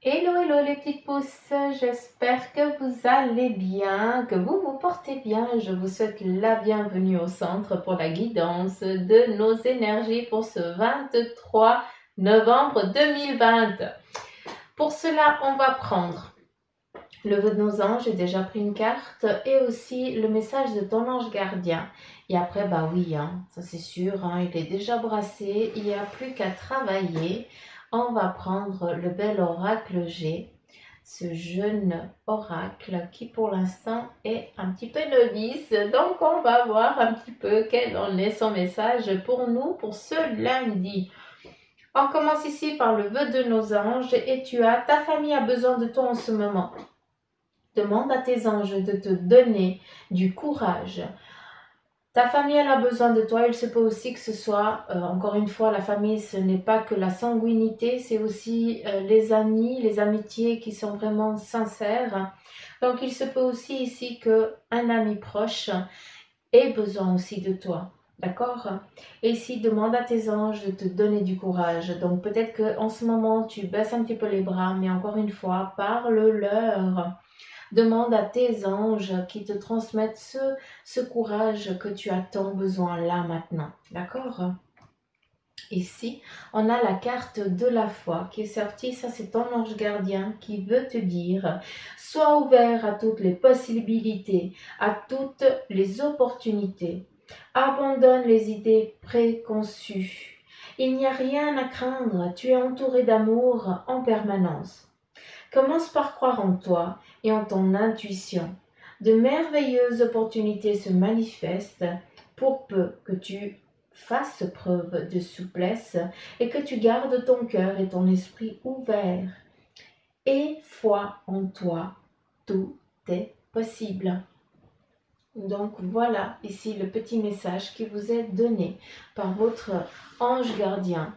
Hello, hello les petites pousses, j'espère que vous allez bien, que vous vous portez bien. Je vous souhaite la bienvenue au centre pour la guidance de nos énergies pour ce 23 novembre 2020. Pour cela, on va prendre le vœu de nos anges, j'ai déjà pris une carte, et aussi le message de ton ange gardien. Et après, bah oui, ça c'est sûr, il est déjà brassé, il n'y a plus qu'à travailler. On va prendre le bel oracle G, ce jeune oracle qui pour l'instant est un petit peu novice. Donc on va voir un petit peu quel en est son message pour nous pour ce lundi. On commence ici par le vœu de nos anges et ta famille a besoin de toi en ce moment. Demande à tes anges de te donner du courage. Ta famille, elle a besoin de toi. Il se peut aussi que ce soit, encore une fois, la famille, ce n'est pas que la sanguinité, c'est aussi les amis, les amitiés qui sont vraiment sincères. Donc, il se peut aussi ici qu'un ami proche ait besoin aussi de toi. D'accord? Et ici, demande à tes anges de te donner du courage. Donc, peut-être qu'en ce moment, tu baisses un petit peu les bras, mais encore une fois, parle-leur. Demande à tes anges qui te transmettent ce courage que tu as tant besoin là maintenant. D'accord? Ici, on a la carte de la foi qui est sortie. Ça, c'est ton ange gardien qui veut te dire: sois ouvert à toutes les possibilités, à toutes les opportunités. Abandonne les idées préconçues. Il n'y a rien à craindre. Tu es entouré d'amour en permanence. Commence par croire en toi et en ton intuition. De merveilleuses opportunités se manifestent pour peu que tu fasses preuve de souplesse et que tu gardes ton cœur et ton esprit ouverts. Et foi en toi, tout est possible. Donc voilà ici le petit message qui vous est donné par votre ange gardien.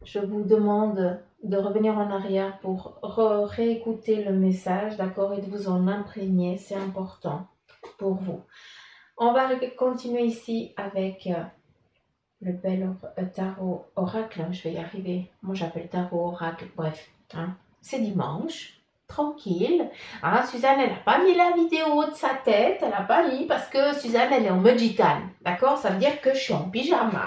Je vous demande de revenir en arrière pour réécouter le message, d'accord, et de vous en imprégner, c'est important pour vous. On va continuer ici avec le bel tarot oracle, je vais y arriver, moi j'appelle tarot oracle, bref, c'est dimanche, tranquille. Suzanne, elle n'a pas mis la vidéo de sa tête, elle n'a pas mis parce que Suzanne, elle est en mode gitane, d'accord, ça veut dire que je suis en pyjama.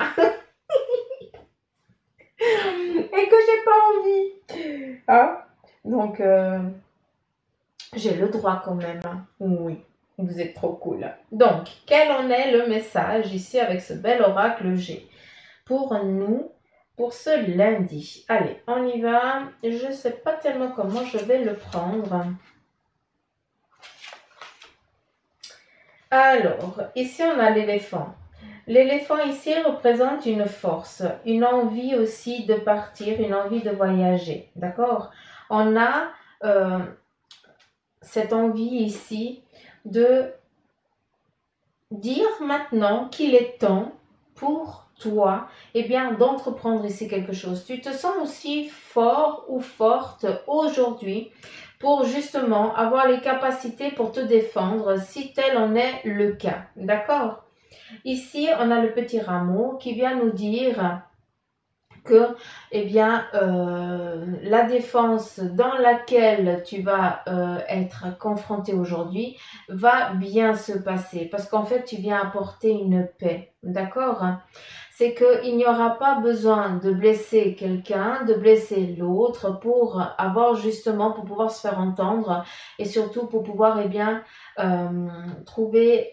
Et que j'ai pas envie. Donc, j'ai le droit quand même. Oui, vous êtes trop cool. Donc, quel en est le message ici avec ce bel oracle G pour nous, pour ce lundi? Allez, on y va. Je ne sais pas tellement comment je vais le prendre. Alors, ici, on a l'éléphant. L'éléphant ici représente une force, une envie aussi de partir, une envie de voyager, d'accord? On a cette envie ici de dire maintenant qu'il est temps pour toi, d'entreprendre ici quelque chose. Tu te sens aussi fort ou forte aujourd'hui pour justement avoir les capacités pour te défendre si tel en est le cas, d'accord? Ici, on a le petit rameau qui vient nous dire que la défense dans laquelle tu vas être confronté aujourd'hui va bien se passer parce qu'en fait, tu viens apporter une paix, d'accord? C'est qu'il n'y aura pas besoin de blesser quelqu'un, de blesser l'autre pour avoir justement, pour pouvoir se faire entendre et surtout pour pouvoir trouver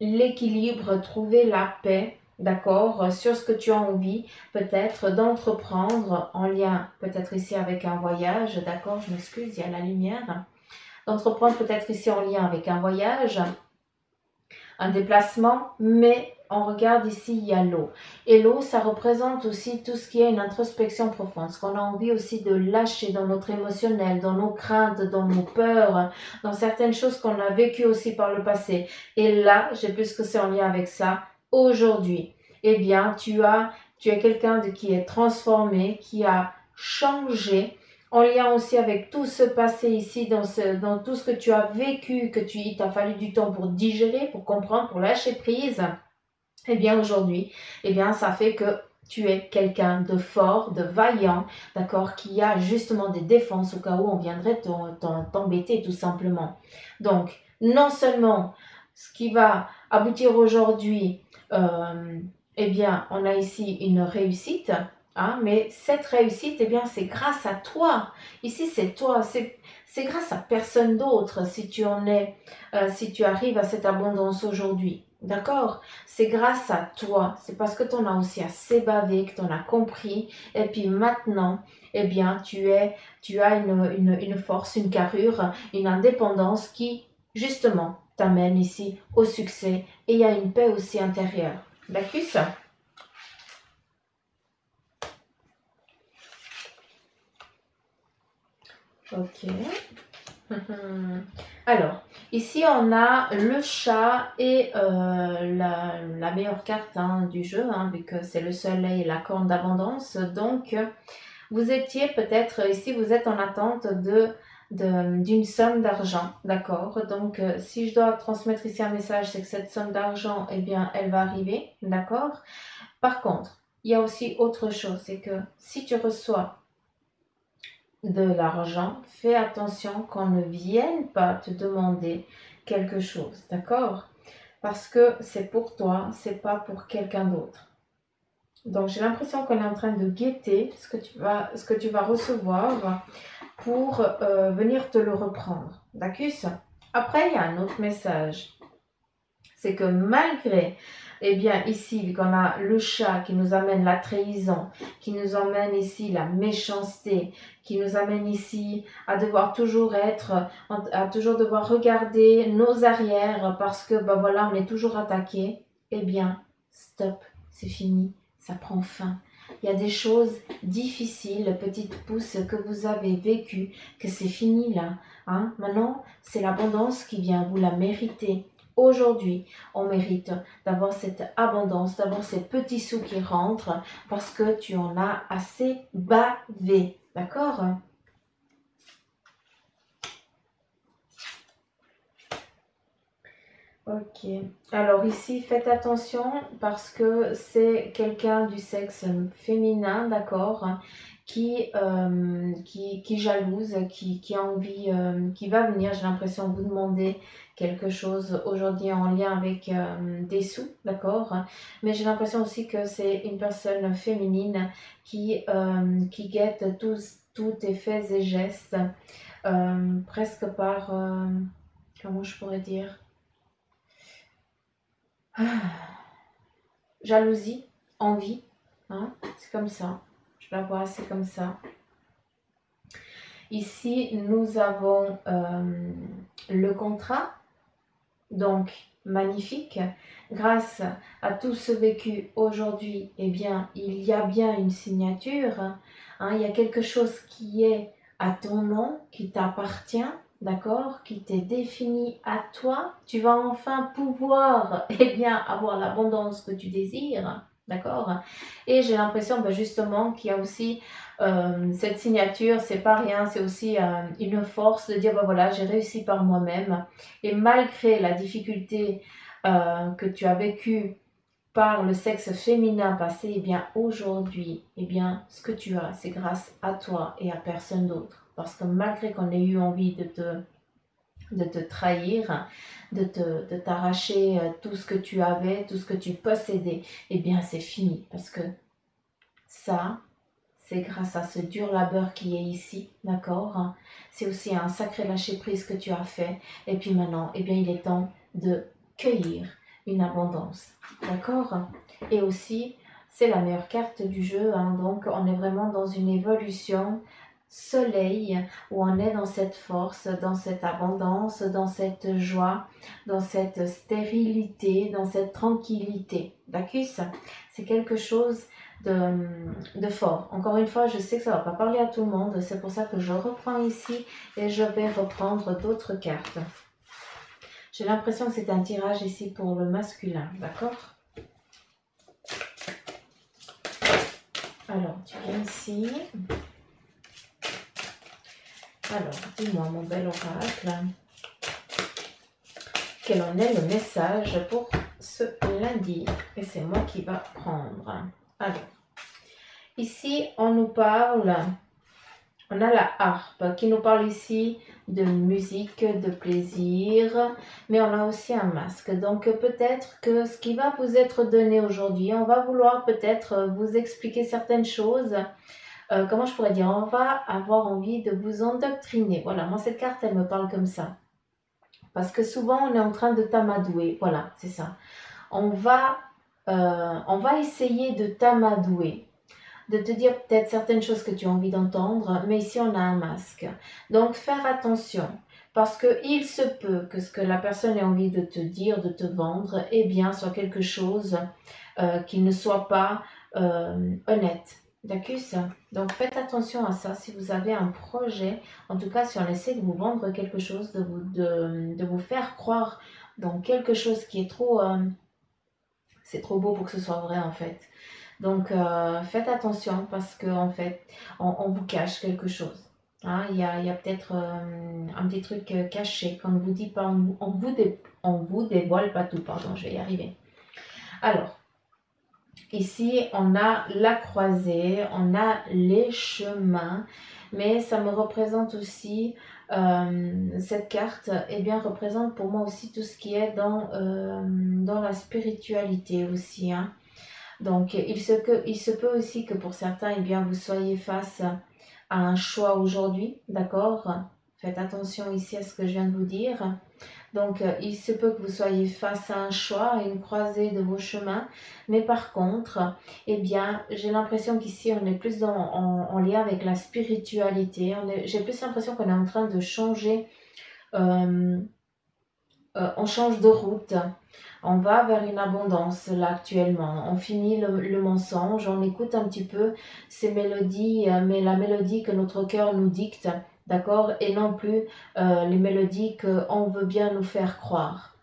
l'équilibre, trouver la paix, d'accord, sur ce que tu as envie peut-être d'entreprendre en lien, peut-être ici avec un voyage, d'accord, je m'excuse, il y a la lumière, d'entreprendre peut-être ici en lien avec un voyage, un déplacement, mais on regarde ici, il y a l'eau. Et l'eau, ça représente aussi tout ce qui est une introspection profonde, ce qu'on a envie aussi de lâcher dans notre émotionnel, dans nos craintes, dans nos peurs, dans certaines choses qu'on a vécues aussi par le passé. Et là, j'ai plus que c'est en lien avec ça, aujourd'hui, tu es quelqu'un qui est transformé, qui a changé, en lien aussi avec tout ce passé ici, dans tout ce que tu as vécu, il t'a fallu du temps pour digérer, pour comprendre, pour lâcher prise. Aujourd'hui, ça fait que tu es quelqu'un de fort, de vaillant, d'accord, qui a justement des défenses au cas où on viendrait t'embêter tout simplement. Donc, non seulement ce qui va aboutir aujourd'hui, eh bien, on a ici une réussite, hein, mais cette réussite, eh bien, c'est grâce à toi. Ici, c'est toi, c'est grâce à personne d'autre si tu en es, si tu arrives à cette abondance aujourd'hui. D'accord? C'est grâce à toi. C'est parce que tu en as aussi assez bavé, que tu en as compris. Et puis maintenant, eh bien, tu as une force, une carrure, une indépendance qui, justement, t'amène ici au succès. Et il y a une paix aussi intérieure. D'accord? Ok. Alors, ici on a le chat et la meilleure carte du jeu, vu que c'est le soleil et la corne d'abondance. Donc, vous étiez peut-être, ici vous êtes en attente d'une somme d'argent, d'accord? Donc, si je dois transmettre ici un message, c'est que cette somme d'argent, eh bien, elle va arriver, d'accord? Par contre, il y a aussi autre chose, c'est que si tu reçois de l'argent, fais attention qu'on ne vienne pas te demander quelque chose, d'accord? Parce que c'est pour toi, c'est pas pour quelqu'un d'autre. Donc j'ai l'impression qu'on est en train de guetter ce que tu vas recevoir pour venir te le reprendre, d'accord? Après, il y a un autre message. C'est que malgré, eh bien ici, vu qu'on a le chat qui nous amène la trahison, qui nous emmène ici la méchanceté, qui nous amène ici à devoir toujours à toujours devoir regarder nos arrières parce que, ben voilà, on est toujours attaqué, eh bien, stop, c'est fini, ça prend fin. Il y a des choses difficiles, petites pousses, que vous avez vécues, que c'est fini là. Hein? Maintenant, c'est l'abondance qui vient, vous la méritez. Aujourd'hui, on mérite d'avoir cette abondance, d'avoir ces petits sous qui rentrent parce que tu en as assez bavé. D'accord? Ok. Alors ici, faites attention parce que c'est quelqu'un du sexe féminin, d'accord, qui jalouse, qui a envie, qui va venir, j'ai l'impression, vous demander quelque chose aujourd'hui en lien avec des sous, d'accord. Mais j'ai l'impression aussi que c'est une personne féminine qui guette tous tes faits et gestes, presque par, comment je pourrais dire, jalousie, envie, hein, c'est comme ça. Je la vois, c'est comme ça. Ici, nous avons le contrat, donc magnifique. Grâce à tout ce vécu aujourd'hui, eh bien, il y a bien une signature. Hein, il y a quelque chose qui est à ton nom, qui t'appartient, d'accord, qui t'est défini à toi. Tu vas enfin pouvoir, eh bien, avoir l'abondance que tu désires. D'accord. Et j'ai l'impression justement qu'il y a aussi cette signature, c'est pas rien, c'est aussi une force de dire voilà, j'ai réussi par moi-même. Et malgré la difficulté que tu as vécue par le sexe féminin passé, eh bien aujourd'hui, eh bien ce que tu as, c'est grâce à toi et à personne d'autre. Parce que malgré qu'on ait eu envie de te trahir, de t'arracher tout ce que tu avais, tout ce que tu possédais, eh bien c'est fini. Parce que ça, c'est grâce à ce dur labeur qui est ici, d'accord? C'est aussi un sacré lâcher-prise que tu as fait. Et puis maintenant, eh bien, il est temps de cueillir une abondance, d'accord? Et aussi, c'est la meilleure carte du jeu, donc on est vraiment dans une évolution soleil, où on est dans cette force, dans cette abondance, dans cette joie, dans cette stérilité, dans cette tranquillité, d'accord? C'est quelque chose de fort. Encore une fois, je sais que ça ne va pas parler à tout le monde, c'est pour ça que je reprends ici et je vais reprendre d'autres cartes. J'ai l'impression que c'est un tirage ici pour le masculin, d'accord? Alors, tu viens ici. Alors, dis-moi mon bel oracle, quel en est le message pour ce lundi? Et c'est moi qui va prendre. Alors, Ici, on nous parle, on a la harpe qui nous parle ici de musique, de plaisir, mais on a aussi un masque. Donc peut-être que ce qui va vous être donné aujourd'hui, on va vouloir peut-être vous expliquer certaines choses. Comment je pourrais dire, on va avoir envie de vous endoctriner. Voilà, moi cette carte, elle me parle comme ça. Parce que souvent, on est en train de t'amadouer. Voilà, c'est ça. On va essayer de t'amadouer, de te dire peut-être certaines choses que tu as envie d'entendre, mais ici, on a un masque. Donc, faire attention. Parce qu'il se peut que ce que la personne ait envie de te dire, de te vendre, eh bien, soit quelque chose qui ne soit pas honnête. D'accord? Donc faites attention à ça si vous avez un projet, en tout cas si on essaie de vous vendre quelque chose, de vous faire croire dans quelque chose qui est trop, c'est trop beau pour que ce soit vrai en fait. Donc faites attention parce qu'en fait on vous cache quelque chose. Hein, il y a peut-être un petit truc caché qu'on ne vous dit pas, on vous dévoile pas tout, pardon, je vais y arriver. Alors, ici, on a la croisée, on a les chemins, mais ça me représente aussi, cette carte, eh bien, représente pour moi aussi tout ce qui est dans la spiritualité aussi. Hein. Donc, il se peut aussi que pour certains, eh bien, vous soyez face à un choix aujourd'hui, d'accord? Faites attention ici à ce que je viens de vous dire. Donc, il se peut que vous soyez face à un choix, à une croisée de vos chemins, mais par contre, eh bien, j'ai l'impression qu'ici, on est plus en lien avec la spiritualité. J'ai plus l'impression qu'on est en train de changer, euh, on change de route. On va vers une abondance là actuellement. On finit le mensonge, on écoute un petit peu ces mélodies, mais la mélodie que notre cœur nous dicte, d'accord, et non plus les mélodies qu'on veut bien nous faire croire.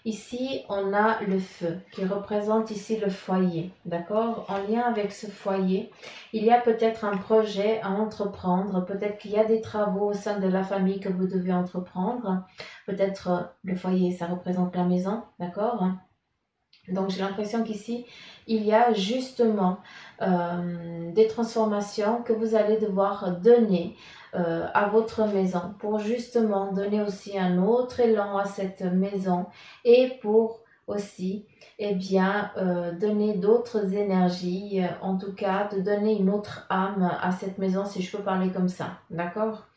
Ici, on a le feu qui représente ici le foyer, d'accord? En lien avec ce foyer, il y a peut-être un projet à entreprendre, peut-être qu'il y a des travaux au sein de la famille que vous devez entreprendre. Peut-être le foyer, ça représente la maison, d'accord? Donc j'ai l'impression qu'ici, il y a justement des transformations que vous allez devoir donner à votre maison pour justement donner aussi un autre élan à cette maison et pour aussi eh bien, donner d'autres énergies, en tout cas de donner une autre âme à cette maison si je peux parler comme ça, d'accord?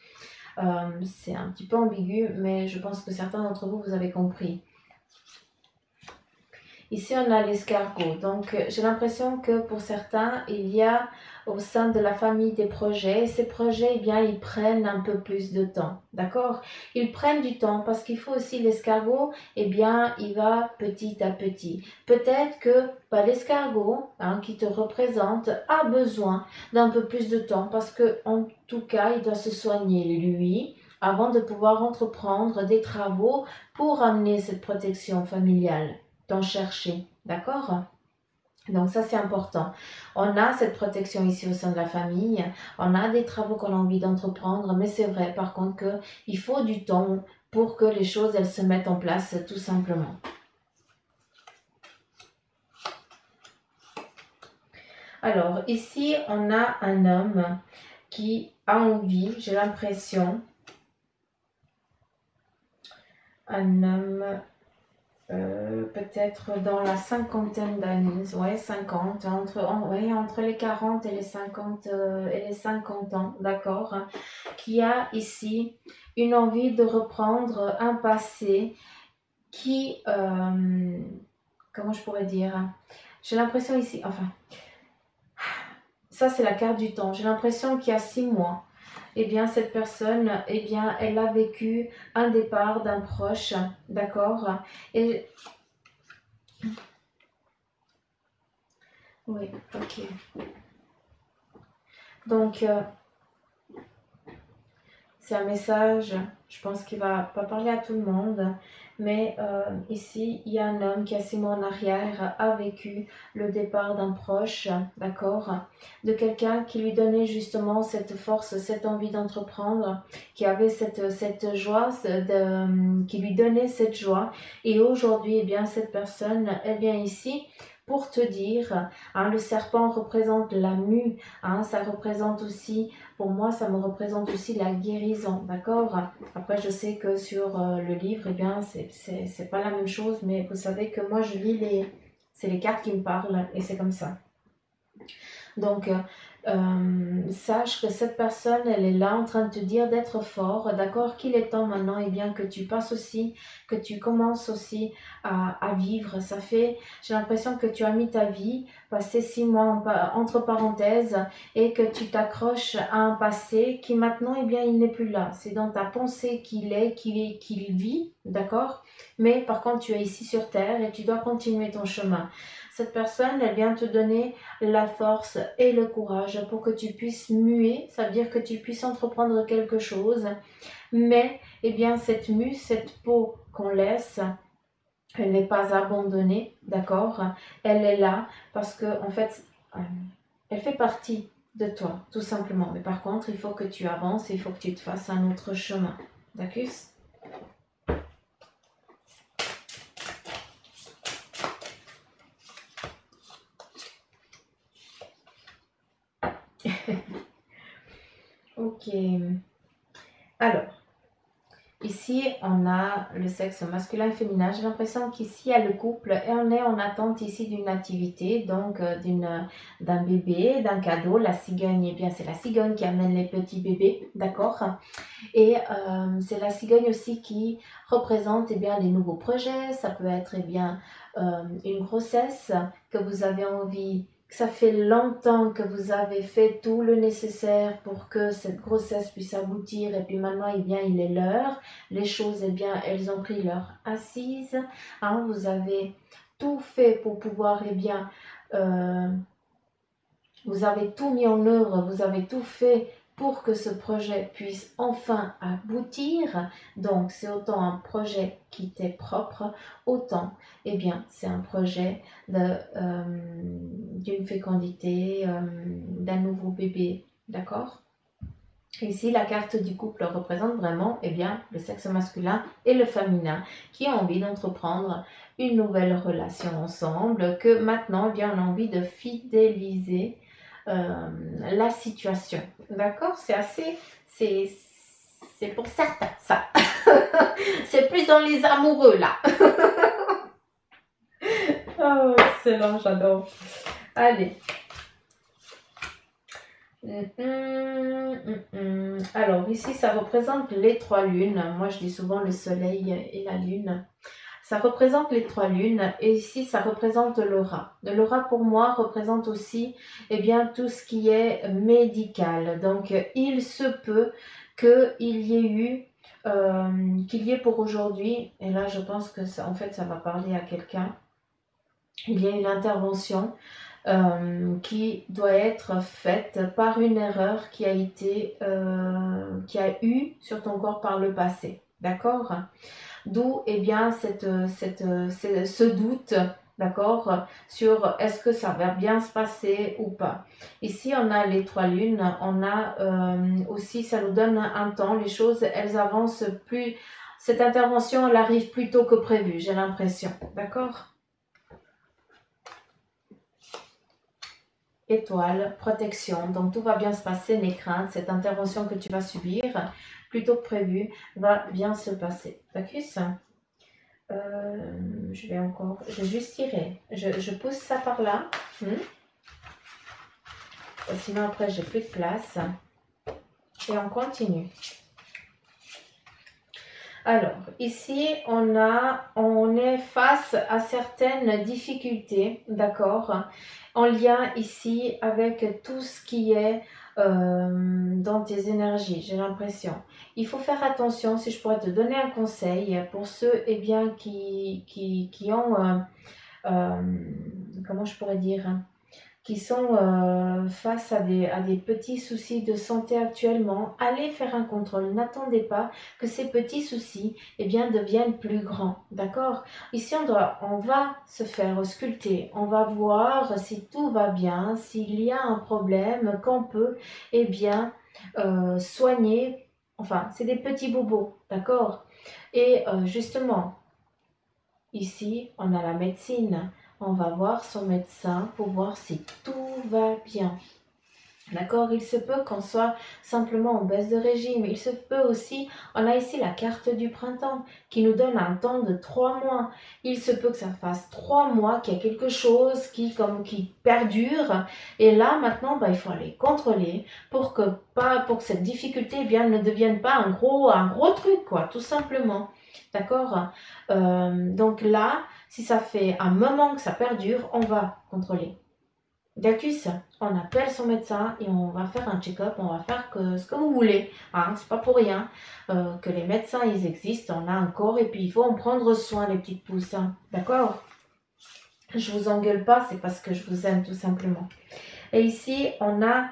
C'est un petit peu ambigu mais je pense que certains d'entre vous, vous avez compris. Ici, on a l'escargot. Donc, j'ai l'impression que pour certains, il y a au sein de la famille des projets. Et ces projets, eh bien, ils prennent un peu plus de temps. D'accord? Ils prennent du temps parce qu'il faut aussi l'escargot, eh bien, il va petit à petit. Peut-être que bah, l'escargot hein, qui te représente a besoin d'un peu plus de temps parce que, en tout cas, il doit se soigner lui avant de pouvoir entreprendre des travaux pour amener cette protection familiale d'en chercher, d'accord? Donc ça c'est important. On a cette protection ici au sein de la famille, on a des travaux qu'on a envie d'entreprendre, mais c'est vrai par contre qu'il faut du temps pour que les choses elles se mettent en place tout simplement. Alors ici on a un homme qui a envie, j'ai l'impression, un homme peut-être dans la cinquantaine d'années, ouais, 50, entre les 40 et les 50, ans, d'accord, hein, qui a ici une envie de reprendre un passé qui, comment je pourrais dire, hein, j'ai l'impression ici, enfin, ça c'est la carte du temps, j'ai l'impression qu'il y a 6 mois, eh bien cette personne, eh bien elle a vécu un départ d'un proche, d'accord, et oui, ok. Donc, c'est un message, je pense qu'il va pas parler à tout le monde, mais ici, il y a un homme qui, a 6 mois en arrière, a vécu le départ d'un proche, d'accord, de quelqu'un qui lui donnait justement cette force, cette envie d'entreprendre, qui avait cette joie, qui lui donnait cette joie. Et aujourd'hui, eh bien, cette personne, elle vient ici pour te dire, hein, le serpent représente la mue, hein, ça représente aussi, pour moi, ça me représente aussi la guérison, d'accord? Après, je sais que sur le livre, eh bien, c'est pas la même chose, mais vous savez que moi, je lis c'est les cartes qui me parlent, et c'est comme ça. Donc, sache que cette personne, elle est là en train de te dire d'être fort, d'accord, qu'il est temps maintenant, et bien, que tu passes aussi, que tu commences aussi à vivre. Ça fait, j'ai l'impression que tu as mis ta vie, passé 6 mois entre parenthèses, et que tu t'accroches à un passé qui maintenant, eh bien, il n'est plus là. C'est dans ta pensée qu'il vit, d'accord? Mais par contre, tu es ici sur Terre et tu dois continuer ton chemin. Cette personne, elle vient te donner la force et le courage pour que tu puisses muer, ça veut dire que tu puisses entreprendre quelque chose. Mais, eh bien, cette mue, cette peau qu'on laisse, elle n'est pas abandonnée, d'accord? Elle est là parce que, en fait, elle fait partie de toi, tout simplement. Mais par contre, il faut que tu avances, il faut que tu te fasses un autre chemin. D'accord? Ok. Alors, ici, on a le sexe masculin et féminin. J'ai l'impression qu'ici, il y a le couple et on est en attente ici d'une activité, donc d'un bébé, d'un cadeau. La cigogne, eh bien, c'est la cigogne qui amène les petits bébés, d'accord? Et c'est la cigogne aussi qui représente, eh bien, les nouveaux projets. Ça peut être, eh bien, une grossesse que vous avez envie, que ça fait longtemps que vous avez fait tout le nécessaire pour que cette grossesse puisse aboutir et puis maintenant, eh bien, il est l'heure. Les choses, eh bien, elles ont pris leur assise. Hein, vous avez tout fait pour pouvoir, eh bien, vous avez tout mis en œuvre, vous avez tout fait pour que ce projet puisse enfin aboutir. Donc, c'est autant un projet qui t'est propre, autant, eh bien, c'est un projet d'une fécondité, d'un nouveau bébé. D'accord? Ici, la carte du couple représente vraiment, eh bien, le sexe masculin et le féminin qui ont envie d'entreprendre une nouvelle relation ensemble, que maintenant, eh bien, on a envie de fidéliser la situation. D'accord? C'est assez, c'est pour certains, ça. C'est plus dans les amoureux, là. Oh, excellent, j'adore. Allez. Alors, ici, ça représente les 3 lunes. Moi, je dis souvent le soleil et la lune. Ça représente les 3 lunes et ici, ça représente l'aura. L'aura, pour moi, représente aussi, eh bien, tout ce qui est médical. Donc, il se peut qu'il y ait eu, qu'il y ait pour aujourd'hui, et là, je pense que ça, en fait, ça va parler à quelqu'un, il y a une intervention qui doit être faite par une erreur qui a eu sur ton corps par le passé. D'accord? D'où, eh bien, ce doute, d'accord, sur est-ce que ça va bien se passer ou pas. Ici, on a les 3 lunes, on a aussi, ça nous donne un temps, les choses, elles avancent plus, cette intervention, elle arrive plus tôt que prévu, j'ai l'impression, d'accord? Étoile, protection, donc tout va bien se passer, n'aie crainte, cette intervention que tu vas subir, plutôt que prévu, va bien se passer. D'accord? Je vais juste tirer. Je pousse ça par là. Sinon après j'ai plus de place. Et on continue. Alors, ici, on est face à certaines difficultés, d'accord, en lien ici avec tout ce qui est dans tes énergies, j'ai l'impression. Il faut faire attention, si je pourrais te donner un conseil, pour ceux eh bien, qui ont, comment je pourrais dire, hein, qui sont face à des petits soucis de santé actuellement, allez faire un contrôle. N'attendez pas que ces petits soucis eh bien, deviennent plus grands. D'accord? Ici, on va se faire ausculter. On va voir si tout va bien, s'il y a un problème, qu'on peut eh bien, soigner. Enfin, c'est des petits bobos. D'accord? Et justement, ici, on a la médecine. on va voir son médecin pour voir si tout va bien. D'accord, il se peut qu'on soit simplement en baisse de régime. Il se peut aussi, on a ici la carte du printemps qui nous donne un temps de 3 mois. Il se peut que ça fasse 3 mois qu'il y a quelque chose qui perdure. Et là, maintenant, il faut aller contrôler pour que cette difficulté ne devienne pas un gros truc, quoi, tout simplement. D'accord. Donc là, si ça fait un moment que ça perdure, on va contrôler. Dacus, on appelle son médecin et on va faire un check-up, on va faire ce que vous voulez. Hein, c'est pas pour rien que les médecins ils existent, on a un corps et puis il faut en prendre soin les petites pousses. Hein, d'accord? Je vous engueule pas, c'est parce que je vous aime tout simplement. Et ici, on a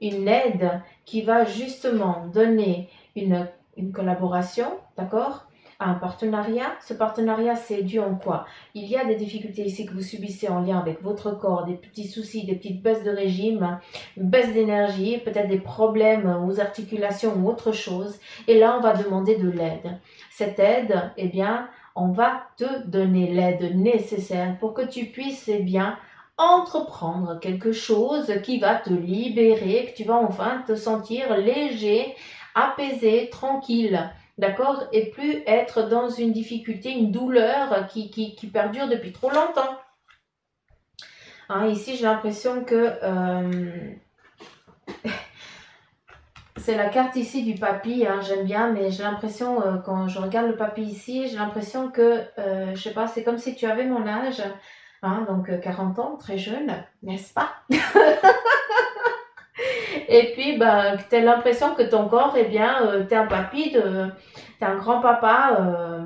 une aide qui va justement donner une collaboration, d'accord, à un partenariat. Ce partenariat, c'est dû en quoi? Il y a des difficultés ici que vous subissez en lien avec votre corps, des petits soucis, des petites baisses de régime, une baisse d'énergie, peut-être des problèmes aux articulations ou autre chose. Et là, on va demander de l'aide. Cette aide, eh bien, on va te donner l'aide nécessaire pour que tu puisses, eh bien, entreprendre quelque chose qui va te libérer, que tu vas enfin te sentir léger, apaisé, tranquille, d'accord? Et plus être dans une difficulté, une douleur qui perdure depuis trop longtemps. Hein, ici, j'ai l'impression que c'est la carte ici du papy, hein, j'aime bien, mais j'ai l'impression, quand je regarde le papy ici, j'ai l'impression que, je sais pas, c'est comme si tu avais mon âge, hein, donc 40 ans, très jeune, n'est-ce pas? Et puis, tu as l'impression que ton corps, eh bien, t'es un papy, t'es un grand-papa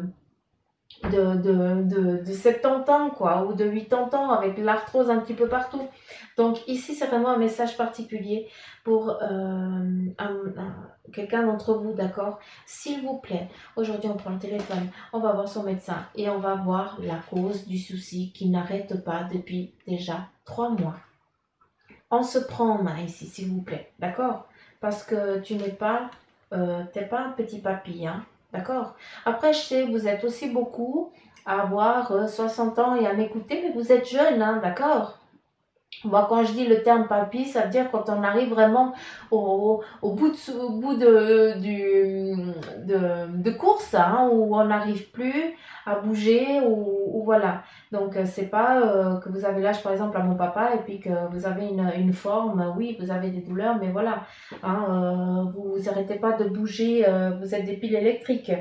de 70 ans, quoi, ou de 80 ans, avec l'arthrose un petit peu partout. Donc ici, c'est vraiment un message particulier pour quelqu'un d'entre vous, d'accord? S'il vous plaît, aujourd'hui, on prend le téléphone, on va voir son médecin et on va voir la cause du souci qui n'arrête pas depuis déjà 3 mois. On se prend en main ici, s'il vous plaît, d'accord? Parce que tu n'es pas, t'es pas un petit papy, hein, d'accord? Après, je sais, vous êtes aussi beaucoup à avoir 60 ans et à m'écouter, mais vous êtes jeune, hein, d'accord? Moi, quand je dis le terme papy, ça veut dire quand on arrive vraiment au bout de course, hein, où on n'arrive plus à bouger, ou voilà. Donc, c'est pas que vous avez l'âge, par exemple, à mon papa, et puis que vous avez une forme, oui, vous avez des douleurs, mais voilà. Hein, vous n'arrêtez pas de bouger, vous êtes des piles électriques,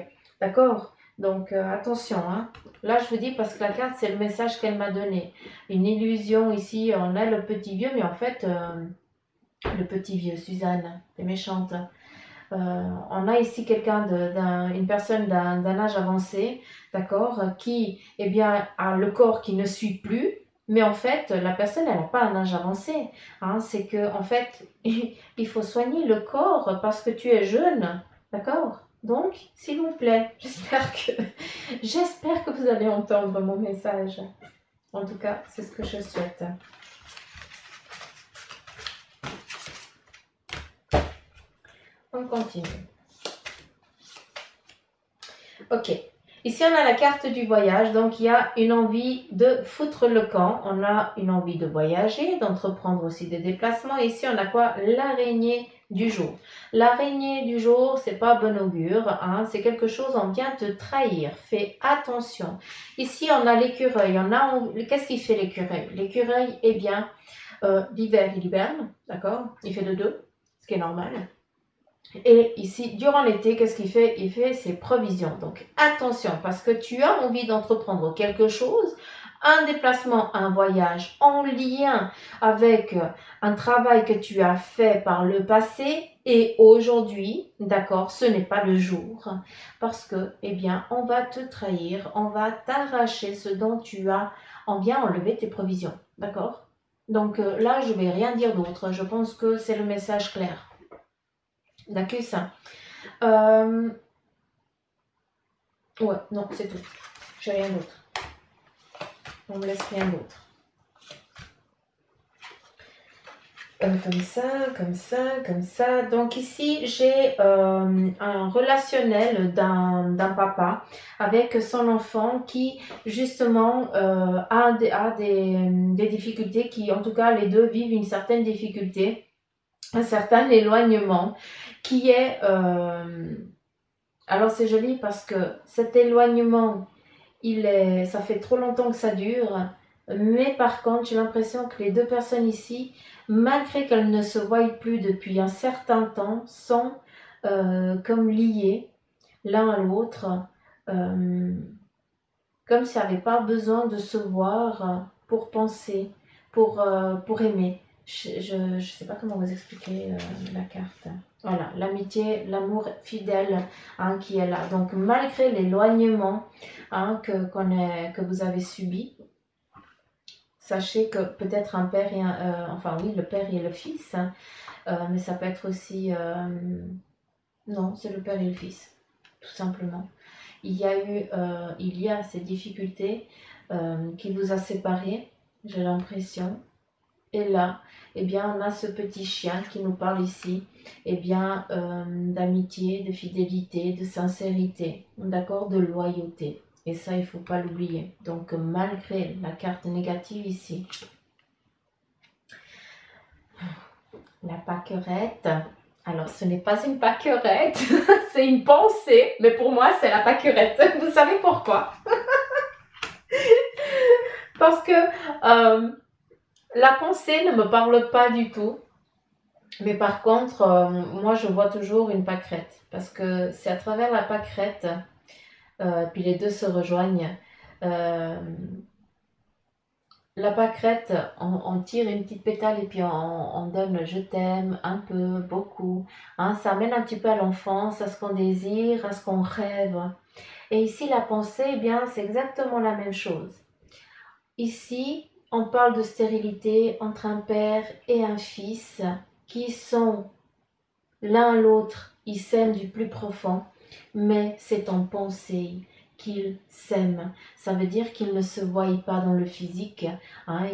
d'accord? Donc, attention, hein. Là, je vous dis parce que la carte, c'est le message qu'elle m'a donné. Une illusion ici, on a le petit vieux, mais en fait, le petit vieux, Suzanne, t'es méchante. On a ici une personne d'un âge avancé, d'accord, qui, eh bien, a le corps qui ne suit plus, mais en fait, la personne, elle n'a pas un âge avancé. Hein, c'est que, en fait, il faut soigner le corps parce que tu es jeune, d'accord? Donc, s'il vous plaît, j'espère que vous allez entendre mon message. En tout cas, c'est ce que je souhaite. On continue. Ok. Ici, on a la carte du voyage. Donc, il y a une envie de foutre le camp. On a une envie de voyager, d'entreprendre aussi des déplacements. Ici, on a quoi? L'araignée du jour. L'araignée du jour, c'est pas bon augure. Hein, c'est quelque chose, on vient te trahir. Fais attention. Ici, on a l'écureuil. Qu'est-ce qu'il fait l'écureuil? L'écureuil, eh bien, l'hiver, il hiberne. D'accord? Il fait de deux, ce qui est normal. Et ici, durant l'été, qu'est-ce qu'il fait? Il fait ses provisions. Donc, attention, parce que tu as envie d'entreprendre quelque chose, un déplacement, un voyage en lien avec un travail que tu as fait par le passé et aujourd'hui, d'accord, ce n'est pas le jour. Parce que, eh bien, on va te trahir, on va t'arracher ce dont tu as, on vient enlever tes provisions. D'accord? Donc là, je ne vais rien dire d'autre. Je pense que c'est le message clair. D'accord, ça. Ouais, non, c'est tout. J'ai rien d'autre. On me laisse rien d'autre. Comme ça, comme ça, comme ça. Donc ici, j'ai un relationnel d'un papa avec son enfant qui justement a des difficultés, qui en tout cas les deux vivent une certaine difficulté, un certain éloignement qui est... alors c'est joli parce que cet éloignement, ça fait trop longtemps que ça dure, mais par contre, j'ai l'impression que les deux personnes ici, malgré qu'elles ne se voient plus depuis un certain temps, sont comme liées l'un à l'autre, euh, comme s'il n'y avait pas besoin de se voir pour penser, pour aimer. Je ne sais pas comment vous expliquer la carte. Voilà, l'amitié, l'amour fidèle qui est là. Donc, malgré l'éloignement que vous avez subi, sachez que peut-être un père et enfin oui, le père et le fils, mais ça peut être aussi... non, c'est le père et le fils, tout simplement. Il y a ces difficultés qui vous a séparés, j'ai l'impression. Et là, eh bien, on a ce petit chien qui nous parle ici, eh bien, d'amitié, de fidélité, de sincérité, d'accord, de loyauté. Et ça, il ne faut pas l'oublier. Donc, malgré la carte négative ici, la pâquerette. Alors, ce n'est pas une pâquerette, c'est une pensée, mais pour moi, c'est la pâquerette. Vous savez pourquoi? Parce que la pensée ne me parle pas du tout. Mais par contre, moi, je vois toujours une pâquerette. Parce que c'est à travers la pâquerette, puis les deux se rejoignent. Euh, la pâquerette, on tire une petite pétale et puis on donne je t'aime, un peu, beaucoup. Ça amène un petit peu à l'enfance, à ce qu'on désire, à ce qu'on rêve. Et ici, la pensée, eh bien, c'est exactement la même chose. Ici, on parle de stérilité entre un père et un fils qui sont l'un l'autre, ils s'aiment du plus profond, mais c'est en pensée qu'ils s'aiment. Ça veut dire qu'ils ne se voient pas dans le physique.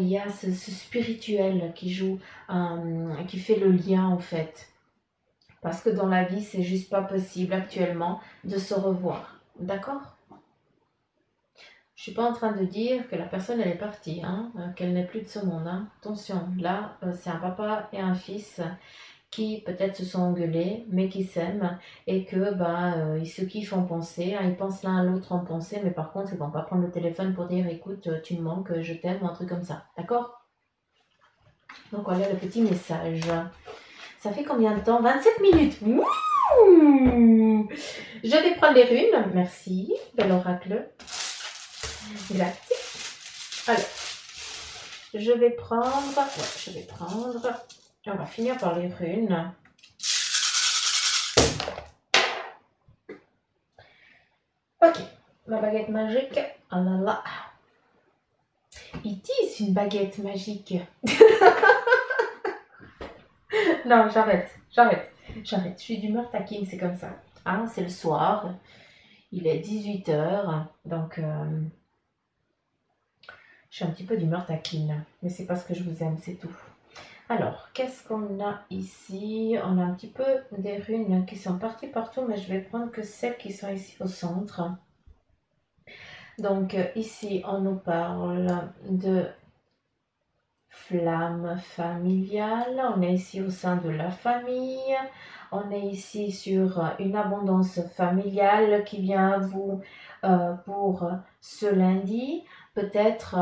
Il y a ce spirituel qui joue, qui fait le lien en fait. Parce que dans la vie, c'est juste pas possible actuellement de se revoir. D'accord? Je suis pas en train de dire que la personne elle est partie, qu'elle n'est plus de ce monde. Attention, là, c'est un papa et un fils qui peut-être se sont engueulés, mais qui s'aiment et que ils se kiffent en pensée, ils pensent l'un à l'autre en pensée, mais par contre ils vont pas prendre le téléphone pour dire écoute tu me manques, je t'aime ou un truc comme ça, d'accord? Donc voilà le petit message. Ça fait combien de temps? 27 minutes. Wouh, je vais prendre les runes, merci, bel oracle. Grazie. Alors, je vais prendre, on va finir par les runes. Ok, ma baguette magique. Oh là là. Ils disent une baguette magique. Non, j'arrête. Je suis d'humeur taquine, c'est comme ça. C'est le soir. Il est 18h. Donc, je suis un petit peu d'humeur taquine. Mais c'est parce que je vous aime, c'est tout. Alors, qu'est-ce qu'on a ici? On a un petit peu des runes qui sont parties partout, mais je vais prendre que celles qui sont ici au centre. Donc ici, on nous parle de flamme familiale. On est ici au sein de la famille. On est ici sur une abondance familiale qui vient à vous pour ce lundi. Peut-être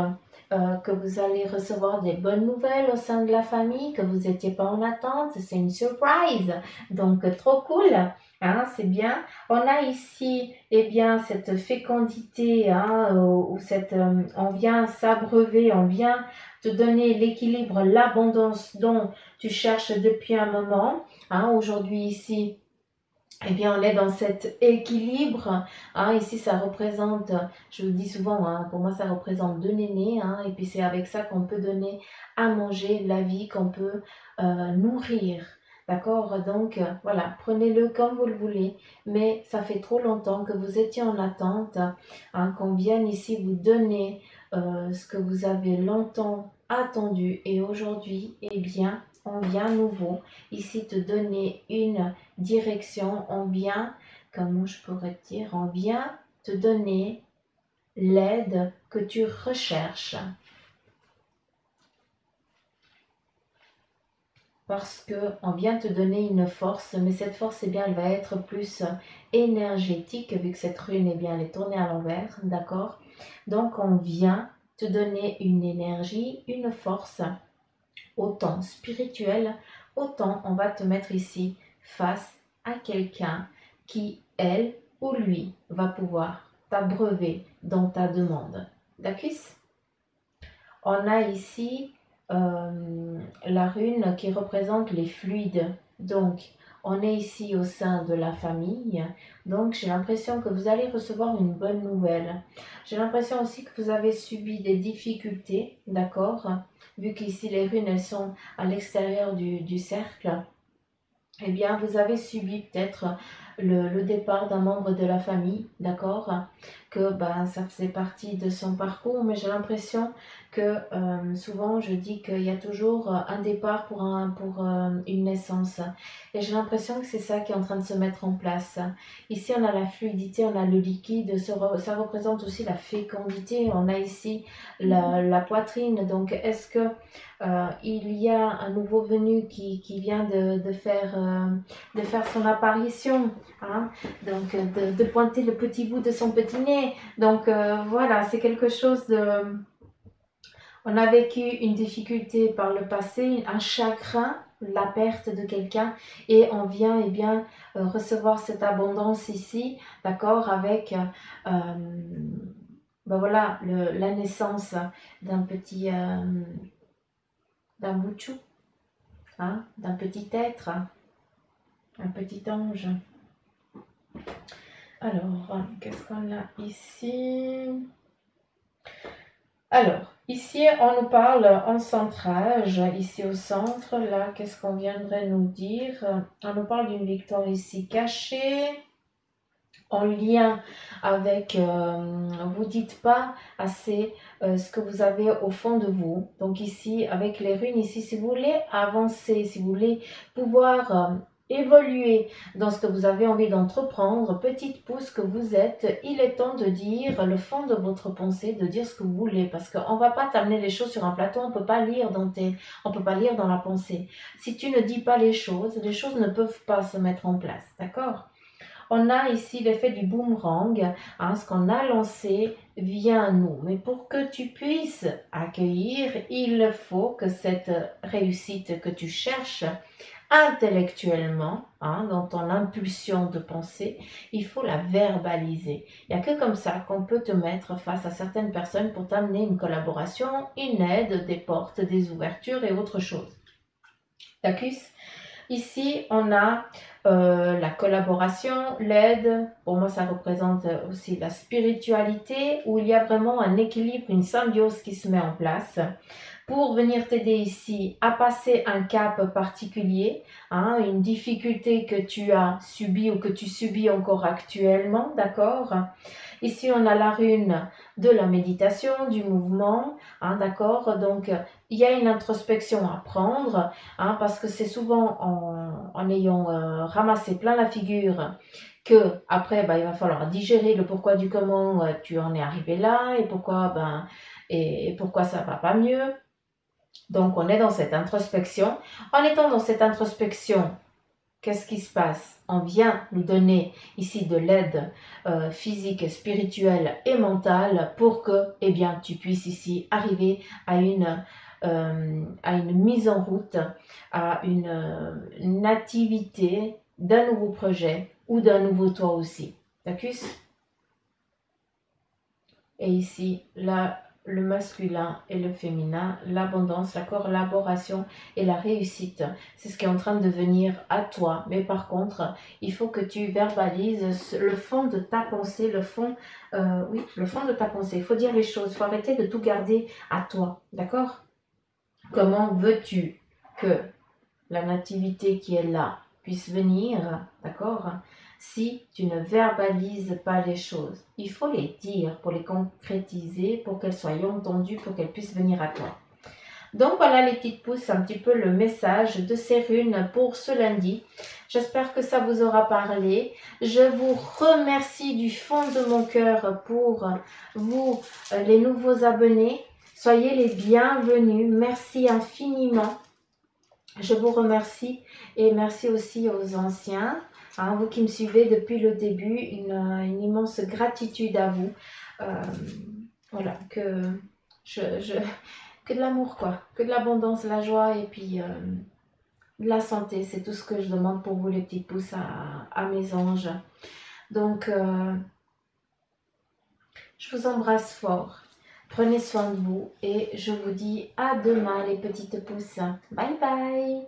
que vous allez recevoir des bonnes nouvelles au sein de la famille, que vous n'étiez pas en attente. C'est une surprise. Donc, trop cool. C'est bien. On a ici, eh bien, cette fécondité, où on vient s'abreuver, on vient te donner l'équilibre, l'abondance dont tu cherches depuis un moment. Aujourd'hui, ici, eh bien, on est dans cet équilibre. Ici, ça représente, je vous dis souvent, pour moi, ça représente deux nénés. Et puis, c'est avec ça qu'on peut donner à manger la vie, qu'on peut nourrir. D'accord? Donc, voilà, prenez-le comme vous le voulez. Mais ça fait trop longtemps que vous étiez en attente, qu'on vienne ici vous donner ce que vous avez longtemps attendu. Et aujourd'hui, eh bien, on vient nouveau ici te donner une direction, on vient, comment je pourrais te dire, on vient te donner l'aide que tu recherches. Parce qu'on vient te donner une force, mais cette force, eh bien, elle va être plus énergétique, vu que cette rune, eh bien, elle est tournée à l'envers, d'accord? Donc, on vient te donner une énergie, une force, autant spirituelle, autant on va te mettre ici face à quelqu'un qui, elle ou lui, va pouvoir t'abreuver dans ta demande. D'accord? On a ici la rune qui représente les fluides. Donc, on est ici au sein de la famille. Donc, j'ai l'impression que vous allez recevoir une bonne nouvelle. J'ai l'impression aussi que vous avez subi des difficultés, d'accord? Vu qu'ici, les runes, elles sont à l'extérieur du cercle. Eh bien, vous avez subi peut-être le départ d'un membre de la famille, d'accord? Que ben, ça faisait partie de son parcours, mais j'ai l'impression que souvent je dis qu'il y a toujours un départ pour une naissance. Et j'ai l'impression que c'est ça qui est en train de se mettre en place. Ici, on a la fluidité, on a le liquide, ça représente aussi la fécondité. On a ici la poitrine. Donc, est-ce que il y a un nouveau venu qui vient de faire son apparition, hein? Donc de pointer le petit bout de son petit nez. Donc voilà, c'est quelque chose de... On a vécu une difficulté par le passé, un chagrin, la perte de quelqu'un, et on vient eh bien recevoir cette abondance ici, d'accord, avec ben voilà, la naissance d'un petit... d'un bouchou, hein, d'un petit être, un petit ange. Alors, qu'est-ce qu'on a ici? Alors, ici, on nous parle en centrage, ici au centre. Là, qu'est-ce qu'on viendrait nous dire? On nous parle d'une victoire ici cachée, en lien avec, vous dites pas assez ce que vous avez au fond de vous. Donc ici, avec les runes, ici, si vous voulez avancer, si vous voulez pouvoir évoluer dans ce que vous avez envie d'entreprendre, petite pouce que vous êtes, il est temps de dire le fond de votre pensée, de dire ce que vous voulez, parce qu'on va pas t'amener les choses sur un plateau, on peut pas lire on peut pas lire dans la pensée. Si tu ne dis pas les choses ne peuvent pas se mettre en place, d'accord? On a ici l'effet du boomerang, hein, ce qu'on a lancé vient à nous. Mais pour que tu puisses accueillir, il faut que cette réussite que tu cherches intellectuellement, hein, dans ton impulsion de pensée, il faut la verbaliser. Il n'y a que comme ça qu'on peut te mettre face à certaines personnes pour t'amener une collaboration, une aide, des portes, des ouvertures et autre chose. D'accord? Ici, on a la collaboration, l'aide. Pour moi, ça représente aussi la spiritualité, où il y a vraiment un équilibre, une symbiose qui se met en place pour venir t'aider ici à passer un cap particulier, hein, une difficulté que tu as subie ou que tu subis encore actuellement, d'accord? Ici, on a la rune de la méditation, du mouvement, hein, d'accord? Donc, il y a une introspection à prendre, hein, parce que c'est souvent en ayant ramassé plein la figure que après il va falloir digérer le pourquoi du comment tu en es arrivé là et pourquoi et pourquoi ça va pas mieux. Donc on est dans cette introspection. En étant dans cette introspection, qu'est-ce qui se passe? On vient nous donner ici de l'aide physique, spirituelle et mentale pour que eh bien, tu puisses ici arriver à une mise en route, à une activité d'un nouveau projet ou d'un nouveau toi aussi. D'accord? Et ici, là, le masculin et le féminin, l'abondance, la collaboration et la réussite. C'est ce qui est en train de venir à toi. Mais par contre, il faut que tu verbalises le fond de ta pensée, le fond de ta pensée. Il faut dire les choses, il faut arrêter de tout garder à toi. D'accord? Comment veux-tu que la nativité qui est là puisse venir, d'accord? Si tu ne verbalises pas les choses, il faut les dire pour les concrétiser, pour qu'elles soient entendues, pour qu'elles puissent venir à toi. Donc voilà les petites pousses, un petit peu le message de ces runes pour ce lundi. J'espère que ça vous aura parlé. Je vous remercie du fond de mon cœur pour vous, les nouveaux abonnés. Soyez les bienvenus. Merci infiniment. Je vous remercie et merci aussi aux anciens, hein, vous qui me suivez depuis le début, une immense gratitude à vous. Voilà, que de l'amour, quoi, que de l'abondance, la joie et puis de la santé. C'est tout ce que je demande pour vous, les petits pouces, à mes anges. Donc, je vous embrasse fort. Prenez soin de vous et je vous dis à demain, les petites pousses. Bye bye!